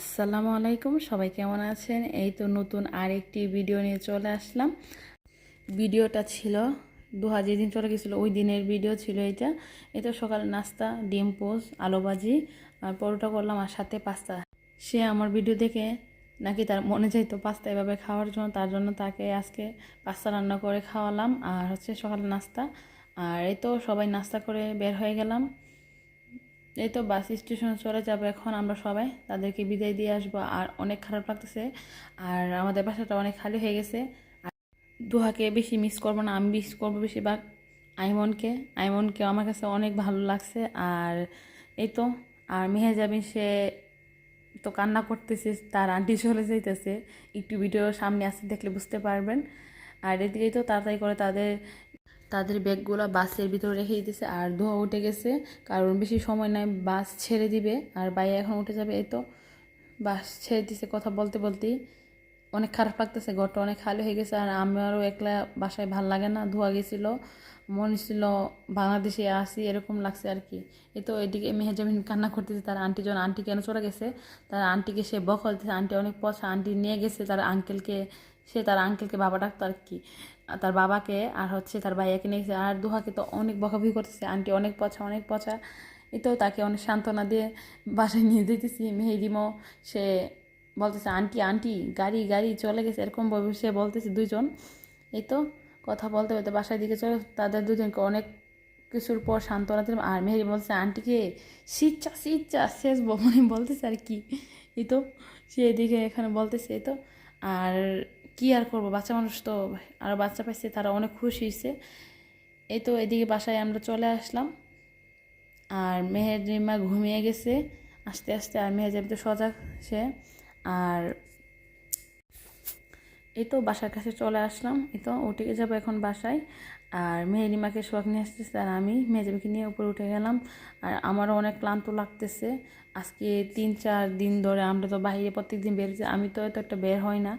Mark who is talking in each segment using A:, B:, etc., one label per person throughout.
A: আসসালামু আলাইকুম, সবাই কেমন আছেন? এই তো নতুন আরেকটি ভিডিও নিয়ে চলে আসলাম। ভিডিওটা ছিল যেদিন চলে গেছিলো ওই দিনের ভিডিও ছিল এটা। এটা সকালে নাস্তা, ডিম পোস্ট, আলু ভাজি আর পরোটা করলাম আর সাথে পাস্তা। সে আমার ভিডিও দেখে নাকি তার মনে চাইতো পাস্তা এভাবে খাওয়ার জন্য, তার জন্য তাকে আজকে পাস্তা রান্না করে খাওয়ালাম আর হচ্ছে সকালে নাস্তা। আর এই তো সবাই নাস্তা করে বের হয়ে গেলাম। এই তো বাস স্টেশনে চলে যাবো এখন আমরা সবাই, তাদেরকে বিদায় দিয়ে আসবো। আর অনেক খারাপ লাগতেছে, আর আমাদের বাসাটা অনেক খালি হয়ে গেছে। আর দুহাকে বেশি মিস করবো না, আমি মিস করবো বেশিরভাগ আইমনকে। আইমনকে আমার কাছে অনেক ভালো লাগছে। আর এই তো আর মেহেজাবিন সে তো কান্না করতেছে, তার আন্টি চলে যাইতেছে। একটু ভিডিও সামনে আসতে দেখলে বুঝতে পারবেন। আর এদিকেই তো তাড়াতাড়ি করে তাদের তাদের ব্যাগগুলো বাসের ভিতরে রেখে দিতেছে। আর ধোয়া উঠে গেছে, কারণ বেশি সময় নাই, বাস ছেড়ে দিবে আর বাইরে এখন উঠে যাবে। এই তো বাস ছেড়ে দিছে। কথা বলতে বলতেই অনেক খারাপ লাগতেছে, ঘরটা অনেক খালি হয়ে গেছে। আর আমারও একলা বাসায় ভাল লাগে না, ধোয়া গেছিল, মনে ছিল বাংলাদেশে আসি এরকম লাগছে আর কি। এই তো এদিকে মেহেজাবিন কান্না করতেছে, তার আন্টি জন আন্টি কেন চলে গেছে, তার আন্টিকে সে বকল দিতেছে। আন্টি অনেক পছা, আন্টি নিয়ে গেছে তার আঙ্কেলকে, সে তার আঙ্কেলকে বাবা ডাকতো আর কি, তার বাবাকে আর হচ্ছে তার ভাইয়াকে নিয়ে গেছে। আর দুহাকে তো অনেক বকাবকি করতেছে, আন্টি অনেক পছা অনেক পছা। এই তো তাকে অনেক সান্ত্বনা দিয়ে বাসায় নিয়ে যেতেছি। মেহেরিমও সে বলতেছে আন্টি আন্টি গাড়ি গাড়ি চলে গেছে, এরকম সে বলতেছে দুইজন। এই তো কথা বলতে বলতে বাসায় দিকে চলে, তাদের দুজনকে অনেক কিছুর পর সান্ত্বনা দিলাম। আর মেহেরি বলছে আন্টিকে শীতচা শীতচা শেষ মানে বলতেছে আর কি। এই তো সে এদিকে এখানে বলতেছে। এই তো আর কি আর করবো, বাচ্চা মানুষ তো, আরও বাচ্চা পাইছে, তারা অনেক খুশি হয়েছে। এই তো এদিকে বাসায় আমরা চলে আসলাম। আর মেহেরিমা ঘুমিয়ে গেছে আস্তে আস্তে, আর মেহেজাবি তো সজাগ সে। আর এই তো বাসার কাছে চলে আসলাম, এই তো উঠে যাবো এখন বাসায়। আর মেহেরিমাকে শোয়াক নিয়ে আসতেছে আর আমি মেহেজাবিকে নিয়ে উপরে উঠে গেলাম। আর আমারও অনেক ক্লান্ত লাগতেছে, আজকে 3-4 দিন ধরে আমরা তো বাইরে প্রত্যেকদিন বেরোচ্ছি, আমি তো এত একটা বের হয় না,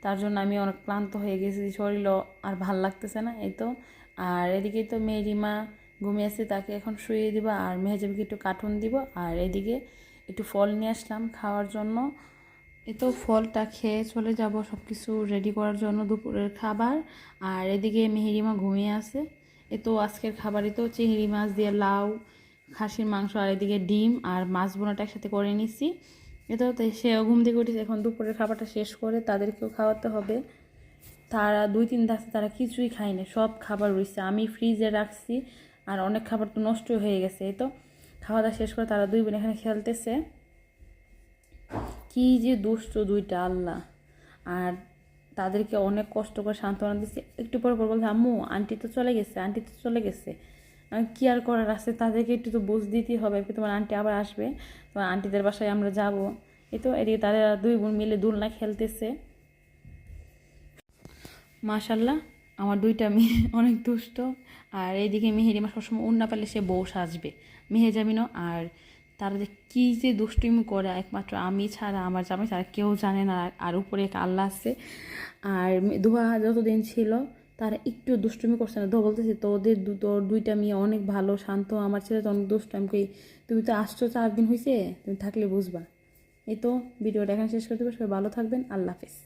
A: তার জন্য আমি অনেক ক্লান্ত হয়ে গেছি, শরীরও আর ভাল লাগতেছে না। এই তো আর এদিকে তো মেহেরিমা ঘুমিয়েছে, তাকে এখন শুয়ে দিব আর মেহেজাবিকে একটু কার্টুন দিব। আর এদিকে একটু ফল নিয়ে আসলাম খাওয়ার জন্য। এ তো ফলটা খেয়ে চলে যাব সব কিছু রেডি করার জন্য দুপুরের খাবার। আর এদিকে মেহেরিমা ঘুমিয়ে আছে। এ তো আজকের খাবারই তো চিংড়ি মাছ দিয়ে লাউ, খাসির মাংস আর এদিকে ডিম আর মাছ বোনাটা একসাথে করে নিছি। এ তো সেও ঘুম থেকে উঠেছে, এখন দুপুরের খাবারটা শেষ করে তাদেরকেও খাওয়াতে হবে। তারা 2-3 দিন আছে, তারা কিছুই খায়নি, সব খাবার রয়েছে, আমি ফ্রিজে রাখছি। আর অনেক খাবার তো নষ্ট হয়ে গেছে। এই তো খাওয়া দাওয়া শেষ করে তারা 2 বোন এখানে খেলতেছে। কি যে দুষ্ট দুইটা, আল্লাহ। আর তাদেরকে অনেক কষ্ট করে সান্ত্বনা দিচ্ছে। একটু পর পর বলছে আম্মু আন্টি তো চলে গেছে, আন্টি তো চলে গেছে। কি আর করার আছে, তাদেরকে একটু তো বুঝ দিতেই হবে, তোমার আন্টি আবার আসবে, তোমার আন্টিদের বাসায় আমরা যাব। এই তো এদিকে তারা 2 বোন মিলে দোলনা খেলতেছে। মাশাল্লাহ আমার 2টা মেয়ে অনেক দুষ্ট। আর এইদিকে মেহেরিমা সবসময় ওড়না পেলে সে বউ সাজবে, মেহেজাবিনও। আর তারা যে কী যে দুষ্টুমি করে, একমাত্র আমি ছাড়া, আমার জামাই ছাড়া কেউ জানে না। আর উপরে এক আল্লাহ আছে। আর দুহা যতদিন ছিল তারা একটু দুষ্টুমি করছে না, তো বলতেছি তোর 2টা মেয়ে অনেক ভালো শান্ত, আমার ছেলে তো অনেক দুষ্ট। আমি কই তুমি তো আসছো 4 দিন হয়েছে, তুমি থাকলে বুঝবা। এই তো ভিডিওটা এখানে শেষ করে দেবো, সবাই ভালো থাকবেন, আল্লাহ হাফেজ।